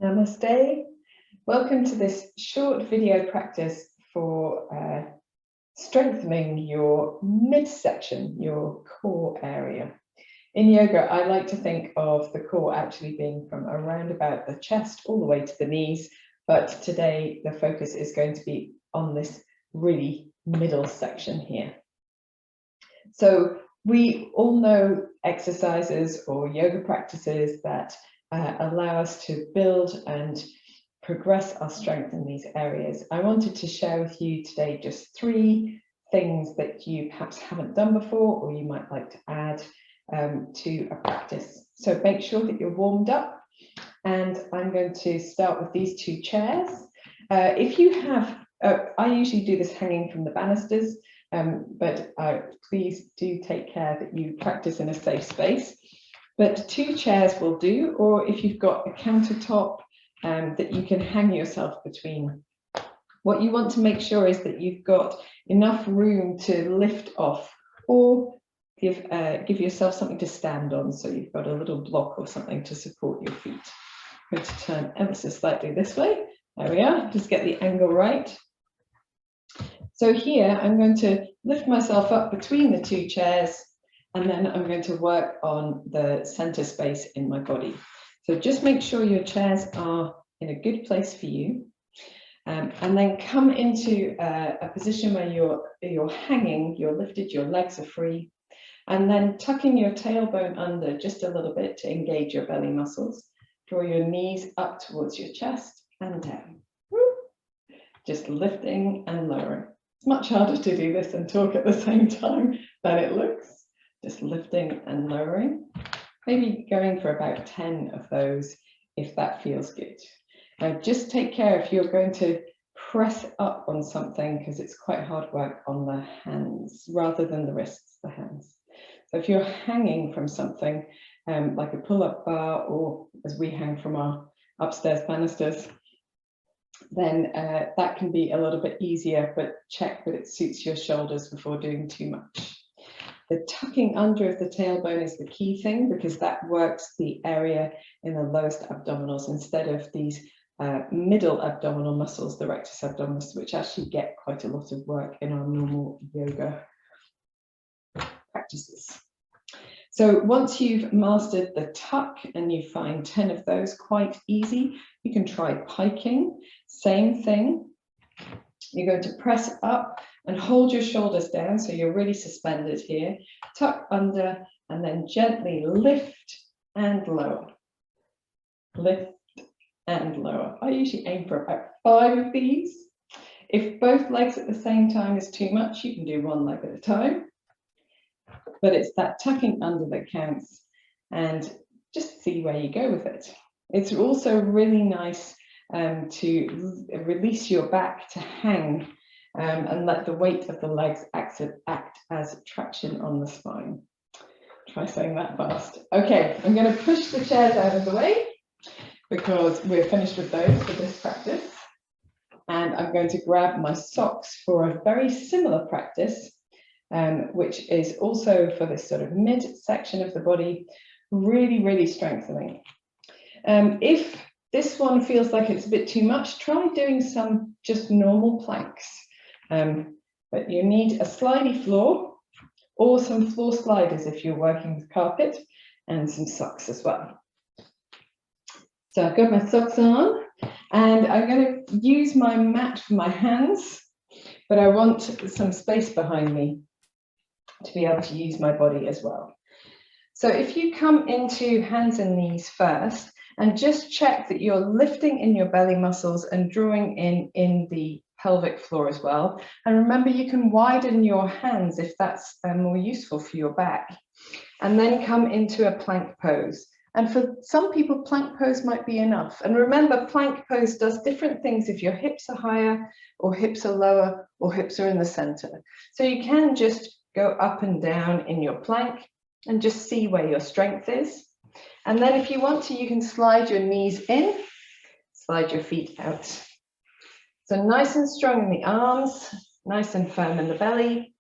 Namaste. Welcome to this short video practice for strengthening your midsection, your core area. In yoga, I like to think of the core actually being from around about the chest all the way to the knees, but today the focus is going to be on this really middle section here. So we all know exercises or yoga practices that allow us to build and progress our strength in these areas. I wanted to share with you today just 3 things that you perhaps haven't done before or you might like to add to a practice. So make sure that you're warmed up, and I'm going to start with these 2 chairs. If you have, I usually do this hanging from the banisters, but please do take care that you practice in a safe space. But 2 chairs will do, or if you've got a countertop that you can hang yourself between. What you want to make sure is that you've got enough room to lift off, or give yourself something to stand on, so you've got a little block or something to support your feet. I'm going to turn ever so slightly this way. There we are, just get the angle right. So here I'm going to lift myself up between the 2 chairs, and then I'm going to work on the center space in my body. So just make sure your chairs are in a good place for you, and then come into a position where you're hanging, you're lifted, your legs are free, and then tucking your tailbone under just a little bit to engage your belly muscles. Draw your knees up towards your chest and down. Just lifting and lowering. It's much harder to do this and talk at the same time than it looks. Just lifting and lowering. Maybe going for about 10 of those if that feels good. Now just take care if you're going to press up on something, because it's quite hard work on the hands rather than the wrists, the hands. So if you're hanging from something like a pull-up bar, or as we hang from our upstairs banisters, then that can be a little bit easier, but check that it suits your shoulders before doing too much. The tucking under of the tailbone is the key thing, because that works the area in the lowest abdominals instead of these middle abdominal muscles, the rectus abdominis, which actually get quite a lot of work in our normal yoga practices. So once you've mastered the tuck and you find 10 of those quite easy, you can try piking. Same thing. You're going to press up and hold your shoulders down so you're really suspended here. Tuck under and then gently lift and lower. Lift and lower. I usually aim for about 5 of these. If both legs at the same time is too much, you can do 1 leg at a time. But it's that tucking under that counts, and just see where you go with it. It's also really nice to release your back to hang and let the weight of the legs act as traction on the spine. Try saying that fast. Okay, I'm going to push the chairs out of the way because we're finished with those for this practice. And I'm going to grab my socks for a very similar practice, which is also for this sort of mid-section of the body, really, really strengthening. If this one feels like it's a bit too much, try doing some just normal planks. But you need a slidey floor or some floor sliders if you're working with carpet, and some socks as well. So I've got my socks on, and I'm going to use my mat for my hands, but I want some space behind me to be able to use my body as well. So if you come into hands and knees first, and just check that you're lifting in your belly muscles and drawing in the pelvic floor as well. And remember, you can widen your hands if that's more useful for your back. And then come into a plank pose. And for some people, plank pose might be enough. And remember, plank pose does different things if your hips are higher or hips are lower or hips are in the center. So you can just go up and down in your plank and just see where your strength is. And then if you want to, you can slide your knees in, slide your feet out. So nice and strong in the arms, nice and firm in the belly,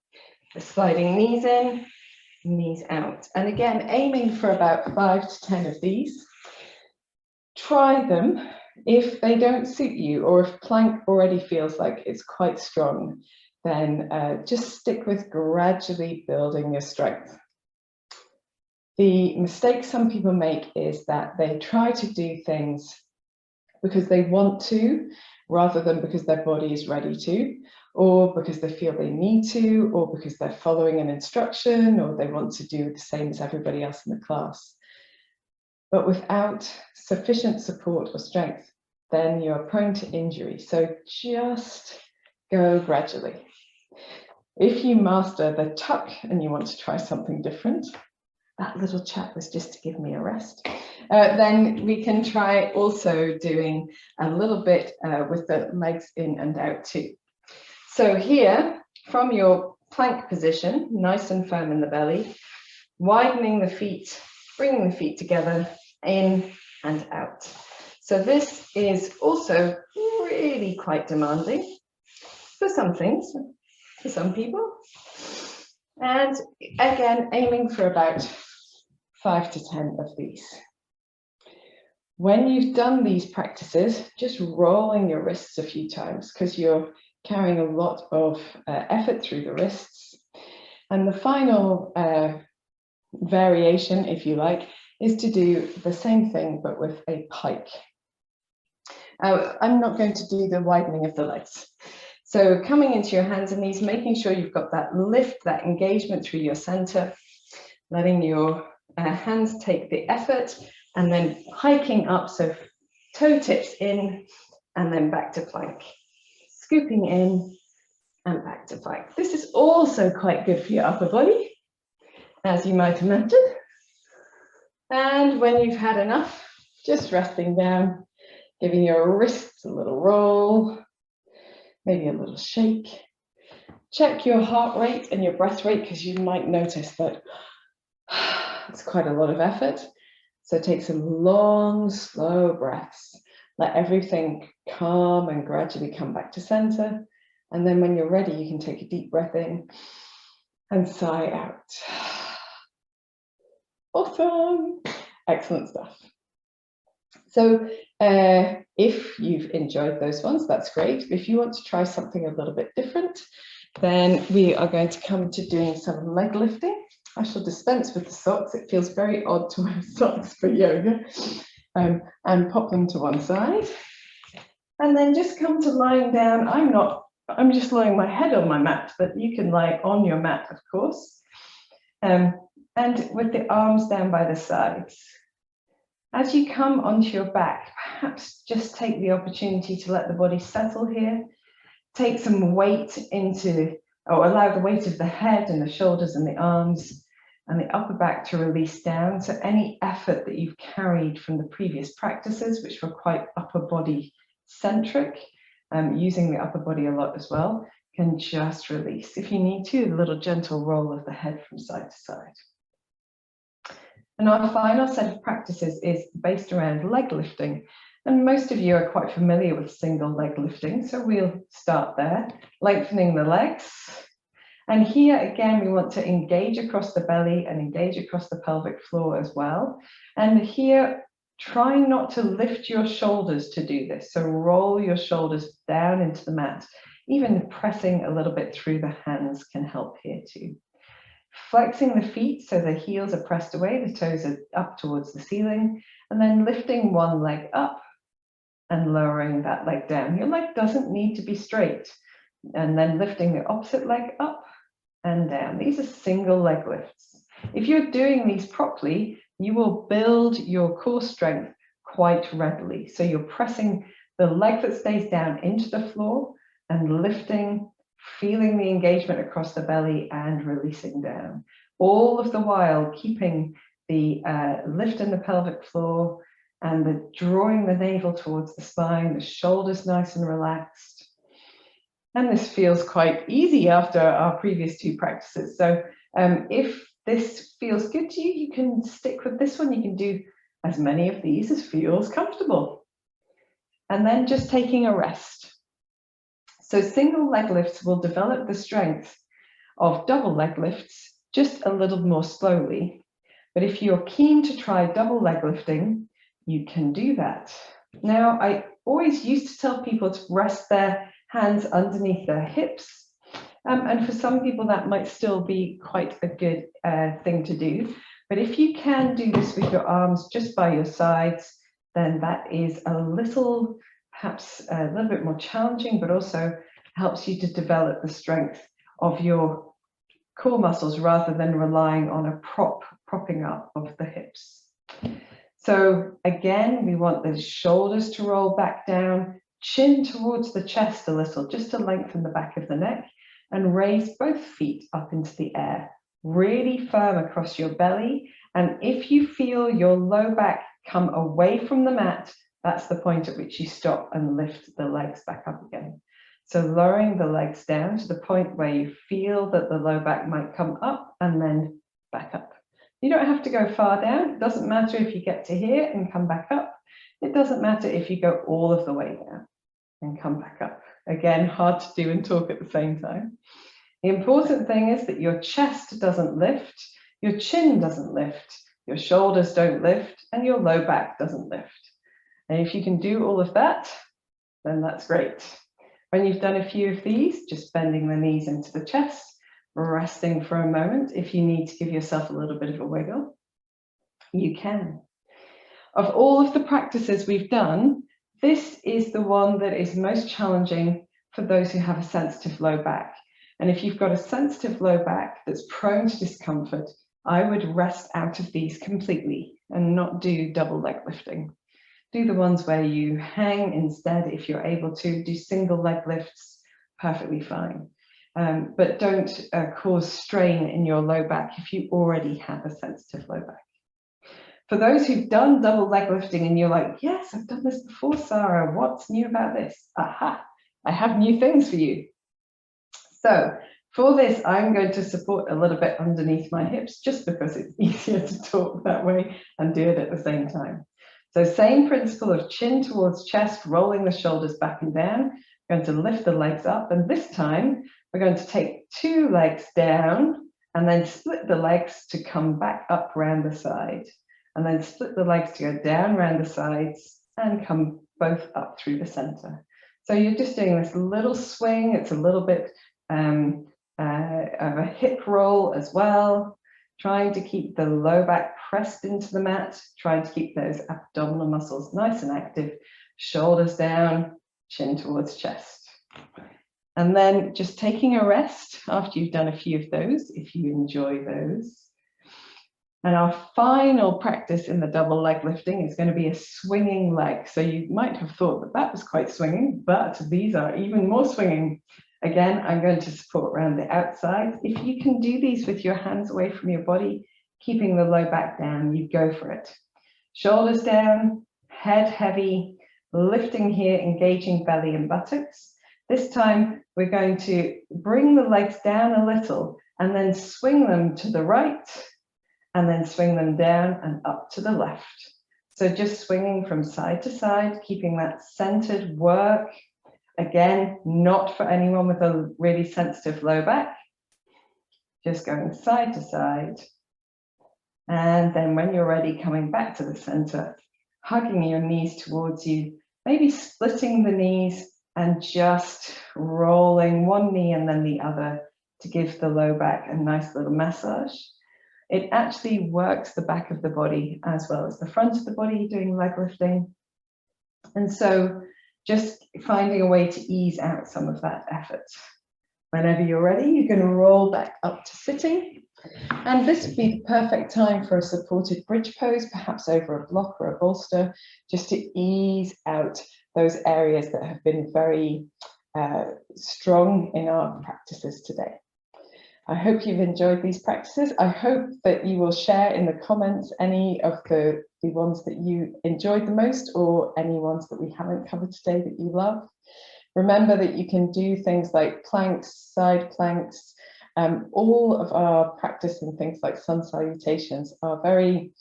the sliding knees in, knees out. And again, aiming for about 5 to 10 of these. Try them If they don't suit you, or if plank already feels like it's quite strong, then just stick with gradually building your strength. The mistake some people make is that they try to do things because they want to, rather than because their body is ready to, or because they feel they need to, or because they're following an instruction, or they want to do the same as everybody else in the class. But without sufficient support or strength, then you're prone to injury. So just go gradually. If you master the tuck and you want to try something different, that little chat was just to give me a rest. Then we can try also doing a little bit with the legs in and out too. So here, from your plank position, nice and firm in the belly, widening the feet, bringing the feet together, in and out. So this is also really quite demanding for some things, for some people. And again, aiming for about 5 to 10 of these. When you've done these practices, just rolling your wrists a few times because you're carrying a lot of effort through the wrists. And the final variation, if you like, is to do the same thing but with a pike. I'm not going to do the widening of the legs. So coming into your hands and knees, making sure you've got that lift, that engagement through your center, letting your hands take the effort, and then hiking up, so toe tips in and then back to plank. Scooping in and back to plank. This is also quite good for your upper body, as you might imagine. And when you've had enough, just resting down, giving your wrists a little roll, maybe a little shake. Check your heart rate and your breath rate, because you might notice that it's quite a lot of effort. So take some long, slow breaths. Let everything calm and gradually come back to center. And then when you're ready, you can take a deep breath in and sigh out. Awesome. Excellent stuff. So if you've enjoyed those ones, that's great. If you want to try something a little bit different, then we are going to come to doing some leg lifting. I shall dispense with the socks. It feels very odd to wear socks for yoga. And pop them to one side. And then just come to lying down. I'm just laying my head on my mat, but you can lie on your mat, of course. And with the arms down by the sides. As you come onto your back, perhaps just take the opportunity to let the body settle here. Take some weight into, or allow the weight of the head and the shoulders and the arms and the upper back to release down. So any effort that you've carried from the previous practices, which were quite upper body centric, using the upper body a lot as well, can just release. If you need to, a little gentle roll of the head from side to side. And our final set of practices is based around leg lifting. And most of you are quite familiar with single leg lifting, so we'll start there, lengthening the legs. And here again, we want to engage across the belly and engage across the pelvic floor as well. And here, try not to lift your shoulders to do this. So roll your shoulders down into the mat. Even pressing a little bit through the hands can help here too. Flexing the feet so the heels are pressed away, the toes are up towards the ceiling, and then lifting one leg up and lowering that leg down. Your leg doesn't need to be straight. And then lifting the opposite leg up and down. These are single leg lifts. If you're doing these properly, you will build your core strength quite readily. So you're pressing the leg that stays down into the floor and lifting, feeling the engagement across the belly and releasing down. All of the while keeping the lift in the pelvic floor and the drawing the navel towards the spine, the shoulders nice and relaxed. And this feels quite easy after our previous two practices. So if this feels good to you, you can stick with this one. You can do as many of these as feels comfortable. And then just taking a rest. So single leg lifts will develop the strength of double leg lifts just a little more slowly. But if you're keen to try double leg lifting, you can do that. Now, I always used to tell people to rest their hands underneath their hips. And for some people, that might still be quite a good thing to do. But if you can do this with your arms just by your sides, then that is a little, perhaps a little bit more challenging, but also helps you to develop the strength of your core muscles rather than relying on a propping up of the hips. So again, we want the shoulders to roll back down, chin towards the chest a little, just to lengthen the back of the neck, and raise both feet up into the air, really firm across your belly. And if you feel your low back come away from the mat, that's the point at which you stop and lift the legs back up again. So lowering the legs down to the point where you feel that the low back might come up and then back up. You don't have to go far down. It doesn't matter if you get to here and come back up. It doesn't matter if you go all of the way down and come back up. Again, hard to do and talk at the same time. The important thing is that your chest doesn't lift, your chin doesn't lift, your shoulders don't lift, and your low back doesn't lift. And if you can do all of that, then that's great. When you've done a few of these, just bending the knees into the chest, resting for a moment. If you need to give yourself a little bit of a wiggle, you can. Of all of the practices we've done, this is the one that is most challenging for those who have a sensitive low back. And if you've got a sensitive low back that's prone to discomfort, I would rest out of these completely and not do double leg lifting. Do the ones where you hang instead. If you're able to do single leg lifts, perfectly fine. But don't cause strain in your low back if you already have a sensitive low back. For those who've done double leg lifting and you're like, yes, I've done this before, Sarah, what's new about this? Aha, I have new things for you. So for this, I'm going to support a little bit underneath my hips just because it's easier to talk that way and do it at the same time. So same principle of chin towards chest, rolling the shoulders back and down. We're going to lift the legs up, and this time we're going to take two legs down and then split the legs to come back up around the side, and then split the legs to go down around the sides and come both up through the center. So you're just doing this little swing. It's a little bit of a hip roll as well, trying to keep the low back pressed into the mat, trying to keep those abdominal muscles nice and active, shoulders down, chin towards chest. And then just taking a rest after you've done a few of those, if you enjoy those. And our final practice in the double leg lifting is going to be a swinging leg. So you might have thought that that was quite swinging, but these are even more swinging. Again, I'm going to support around the outside. If you can do these with your hands away from your body, keeping the low back down, you go for it. Shoulders down, head heavy, lifting here, engaging belly and buttocks. This time, we're going to bring the legs down a little and then swing them to the right, and then swing them down and up to the left. So just swinging from side to side, keeping that centered work. Again, not for anyone with a really sensitive low back. Just going side to side. And then when you're ready, coming back to the center, hugging your knees towards you, maybe splitting the knees and just rolling one knee and then the other to give the low back a nice little massage. It actually works the back of the body as well as the front of the body doing leg lifting. And so just finding a way to ease out some of that effort. Whenever you're ready, you're going to roll back up to sitting. And this would be the perfect time for a supported bridge pose, perhaps over a block or a bolster, just to ease out those areas that have been very strong in our practices today. I hope you've enjoyed these practices. I hope that you will share in the comments any of the ones that you enjoyed the most or any ones that we haven't covered today that you love. Remember that you can do things like planks, side planks. All of our practice and things like sun salutations are very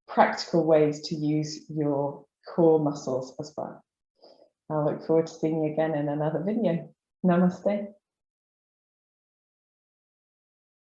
practical ways to use your core muscles as well. I look forward to seeing you again in another video. Namaste.